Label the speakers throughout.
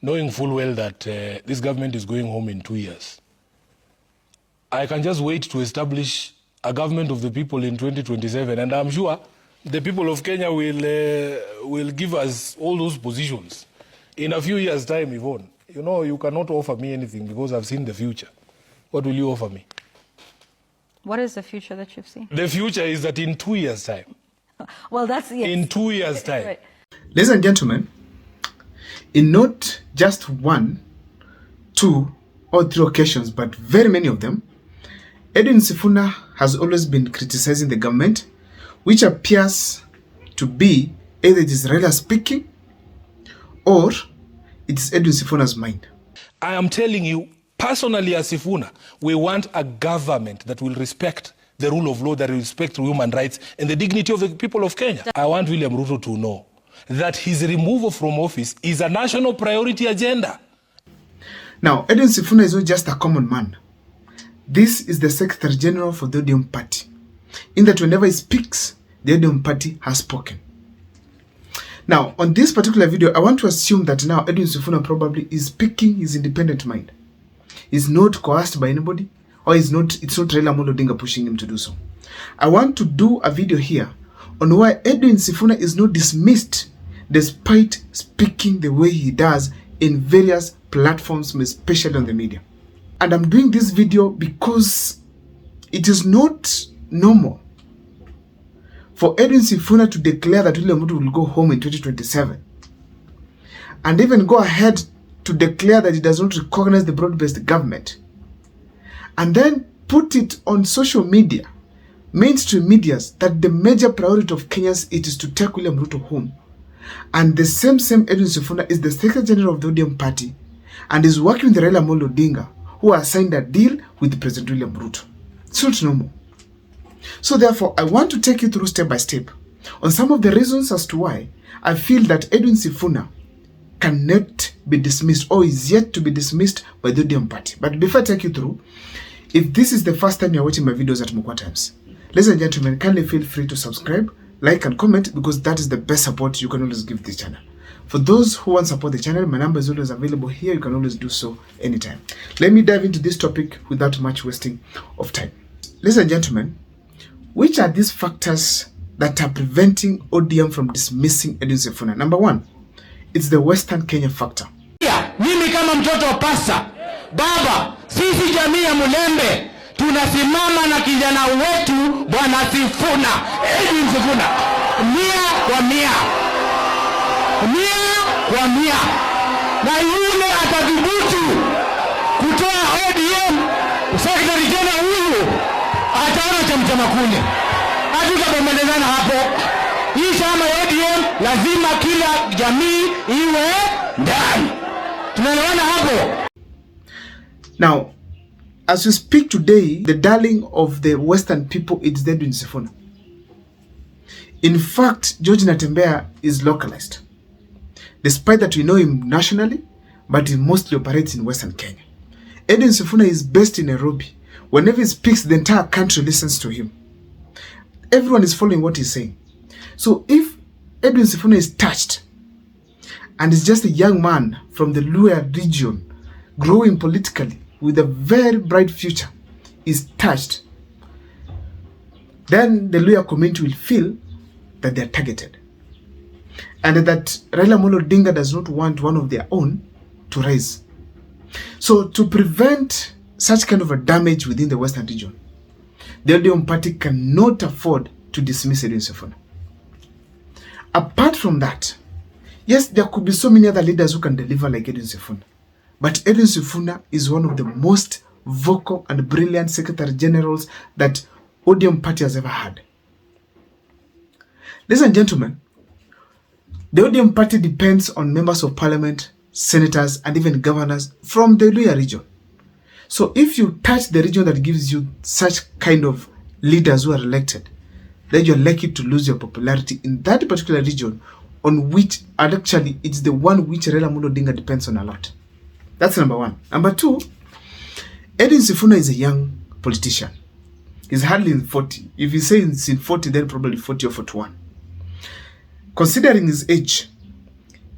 Speaker 1: knowing full well that this government is going home in 2 years. I can just wait to establish a government of the people in 2027, and I'm sure the people of Kenya will give us all those positions in a few years' time, Yvonne. You know, you cannot offer me anything because I've seen the future. What will you offer me?
Speaker 2: What is the future that you've seen?
Speaker 1: The future is that in 2 years' time.
Speaker 2: Well, that's yes.
Speaker 1: In 2 years' time.
Speaker 2: Right.
Speaker 3: Ladies and gentlemen, in not just 1, 2, or 3 occasions, but very many of them, Edwin Sifuna has always been criticizing the government, which appears to be either it is Raila speaking or it is Edwin Sifuna's mind.
Speaker 1: I am telling you, personally as Sifuna, we want a government that will respect the rule of law, that will respect human rights and the dignity of the people of Kenya. I want William Ruto to know that his removal from office is a national priority agenda.
Speaker 3: Now, Edwin Sifuna is not just a common man. This is the Secretary General for the ODM party, in that whenever he speaks, the ODM party has spoken. Now, on this particular video, I want to assume that now Edwin Sifuna probably is speaking his independent mind. He's not coerced by anybody, or it's not Raila Amolo Odinga pushing him to do so. I want to do a video here on why Edwin Sifuna is not dismissed despite speaking the way he does in various platforms, especially on the media. And I'm doing this video because it is not normal for Edwin Sifuna to declare that William Ruto will go home in 2027 and even go ahead to declare that he does not recognize the broad-based government, and then put it on social media, mainstream medias, that the major priority of Kenyans it is to take William Ruto home. And the same Edwin Sifuna is the Secretary General of the ODM party and is working with Raila Amolo Odinga, who has signed a deal with President William Ruto. It's not normal. So therefore, I want to take you through step by step on some of the reasons as to why I feel that Edwin Sifuna cannot be dismissed or is yet to be dismissed by the ODM party. But before I take you through, if this is the first time you're watching my videos at Mukwa Times, ladies and gentlemen, kindly feel free to subscribe, like and comment, because that is the best support you can always give this channel. For those who want to support the channel, my number is always available here. You can always do so anytime. Let me dive into this topic without much wasting of time. Ladies and gentlemen, which are these factors that are preventing ODM from dismissing Edwin Sifuna? Number 1, it's the Western Kenya factor.
Speaker 4: Mimi kama mtoto wa pasta, baba, sisi jamii ya Mulembe tunasimama na kijana wetu Bwana Sifuna, Edwin Sifuna, 100%. 100%. Na yule atathubutu kutoa ODM Secretary General huyu ataona chamchama kule. Hatutabembelezana hapo. Hii chama ya ODM lazima kila jamii iwe ndani. Tunaelewana hapo?
Speaker 3: Now, as we speak today, the darling of the Western people is Edwin Sifuna. In fact, George Natembeya is localized. Despite that we know him nationally, but he mostly operates in Western Kenya. Edwin Sifuna is based in Nairobi. Whenever he speaks, the entire country listens to him. Everyone is following what he's saying. So if Edwin Sifuna is touched, and is just a young man from the Luya region, growing politically with a very bright future, is touched, then the Luya community will feel that they are targeted, and that Raila Amolo Odinga does not want one of their own to rise. So to prevent such kind of a damage within the Western region, the ODM party cannot afford to dismiss Edwin Sifuna. Apart from that, yes, there could be so many other leaders who can deliver like Edwin Sifuna, but Edwin Sifuna is one of the most vocal and brilliant Secretary Generals that ODM party has ever had. Ladies and gentlemen, the ODM party depends on members of parliament, senators, and even governors from the Luya region. So if you touch the region that gives you such kind of leaders who are elected, then you're likely to lose your popularity in that particular region, on which actually it's the one which Raila Amolo Odinga depends on a lot. That's number 1. Number 2, Edwin Sifuna is a young politician. He's hardly in 40. If you say he's in 40, then probably 40 or 41. Considering his age,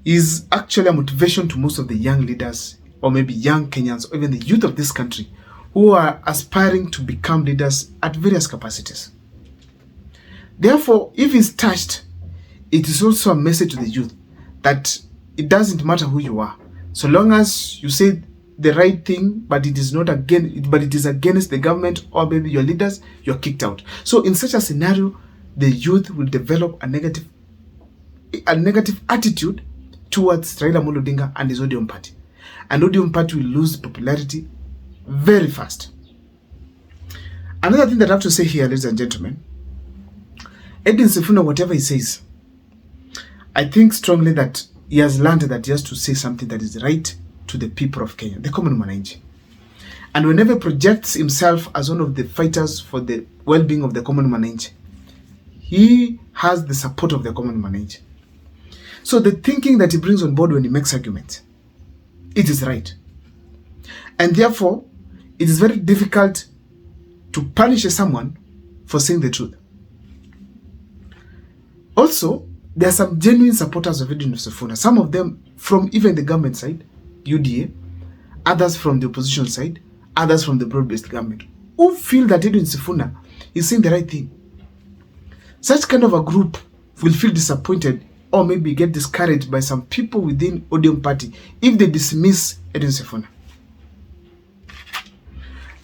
Speaker 3: is actually a motivation to most of the young leaders, or maybe young Kenyans, or even the youth of this country, who are aspiring to become leaders at various capacities. Therefore, if he's touched, it is also a message to the youth that it doesn't matter who you are, so long as you say the right thing, but it is against the government or maybe your leaders, you're kicked out. So in such a scenario, the youth will develop a negative attitude towards Raila Amolo Odinga and his ODM party, and ODM party will lose popularity very fast. Another thing that I have to say here, ladies and gentlemen, Edwin Sifuna, whatever he says, I think strongly that he has learned that he has to say something that is right to the people of Kenya, the common mwananchi. And whenever he projects himself as one of the fighters for the well-being of the common mwananchi, he has the support of the common mwananchi. So the thinking that he brings on board when he makes arguments, it is right. And therefore, it is very difficult to punish someone for saying the truth. Also, there are some genuine supporters of Edwin Sifuna, some of them from even the government side, UDA, others from the opposition side, others from the broad-based government, who feel that Edwin Sifuna is saying the right thing. Such kind of a group will feel disappointed or maybe get discouraged by some people within ODM party if they dismiss Edwin Sifuna.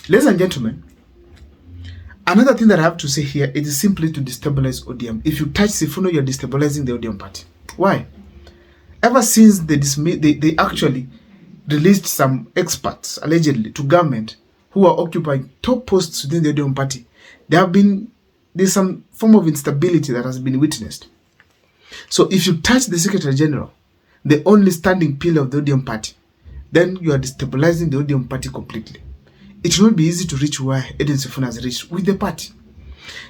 Speaker 3: Ladies and gentlemen, another thing that I have to say here, it is simply to destabilize ODM. If you touch Sifuna, you're destabilizing the ODM party. Why? Ever since they actually released some experts, allegedly, to government who are occupying top posts within the ODM party, there's some form of instability that has been witnessed. So if you touch the Secretary General, the only standing pillar of the ODM party, then you are destabilizing the ODM party completely. It will not be easy to reach where Edwin Sifuna has reached with the party.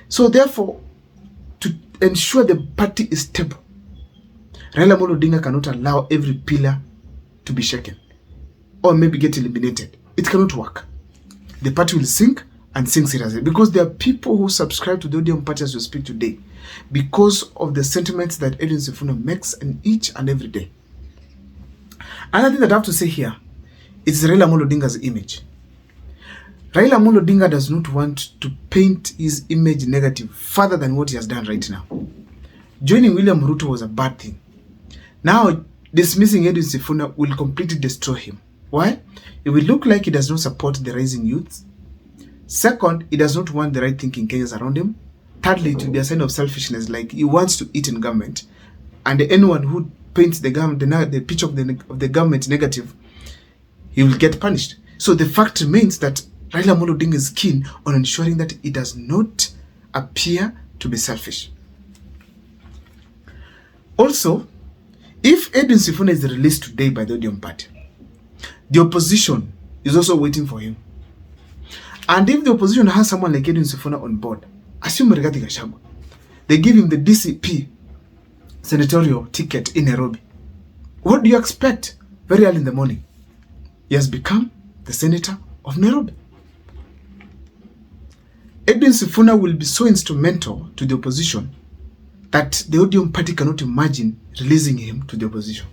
Speaker 3: So therefore, to ensure the party is stable, Raila Amolo Odinga cannot allow every pillar to be shaken or maybe get eliminated. It cannot work. The party will sink and sink seriously, because there are people who subscribe to the ODM party as we speak today because of the sentiments that Edwin Sifuna makes in each and every day. Another thing that I have to say here is Raila Amolo Odinga's image. Raila Amolo Odinga does not want to paint his image negative further than what he has done right now. Joining William Ruto was a bad thing. Now, dismissing Edwin Sifuna will completely destroy him. Why? It will look like he does not support the rising youth. Second, he does not want the right thinking Kenyans around him. Thirdly, it will be a sign of selfishness, like he wants to eat in government. And anyone who paints the government, the picture of the government negative, he will get punished. So the fact remains that Raila Amolo Odinga is keen on ensuring that it does not appear to be selfish. Also, if Edwin Sifuna is released today by the ODM party, the opposition is also waiting for him. And if the opposition has someone like Edwin Sifuna on board, assume Rigathi Gachagua, they give him the DCP senatorial ticket in Nairobi. What do you expect? Very early in the morning, he has become the senator of Nairobi. Edwin Sifuna will be so instrumental to the opposition that the ODM party cannot imagine releasing him to the opposition.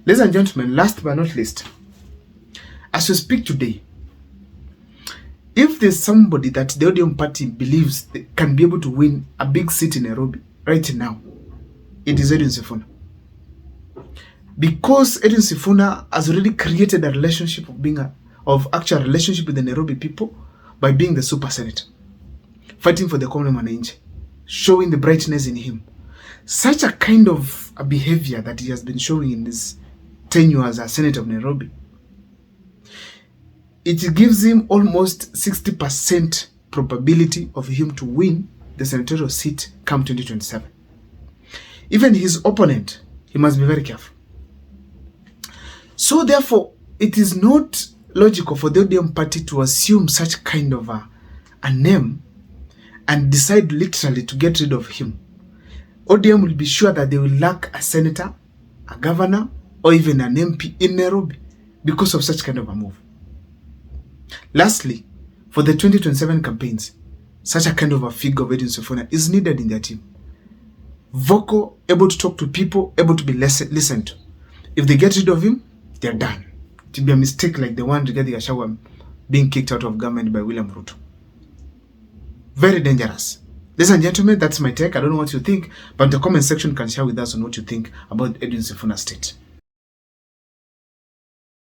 Speaker 3: Ladies and gentlemen, last but not least, as we speak today, if there's somebody that the ODM party believes they can be able to win a big seat in Nairobi right now, it is Edwin Sifuna. Because Edwin Sifuna has already created a relationship of actual relationship with the Nairobi people by being the super senator, fighting for the common mwananchi, showing the brightness in him. Such a kind of a behavior that he has been showing in this tenure as a senator of Nairobi, it gives him almost 60% probability of him to win the senatorial seat come 2027. Even his opponent, he must be very careful. So therefore, it is not logical for the ODM party to assume such kind of a name and decide literally to get rid of him. ODM will be sure that they will lack a senator, a governor, or even an MP in Nairobi because of such kind of a move. Lastly, for the 2027 campaigns, such a kind of a figure of Edwin Sifuna is needed in their team. vocal, able to talk to people, able to be listened to. If they get rid of him, they're done. It will be a mistake like the one Rigathi Gachagua being kicked out of government by William Ruto. Very dangerous. Ladies and gentlemen, that's my take. I don't know what you think, but the comment section can share with us on what you think about Edwin Sifuna's state.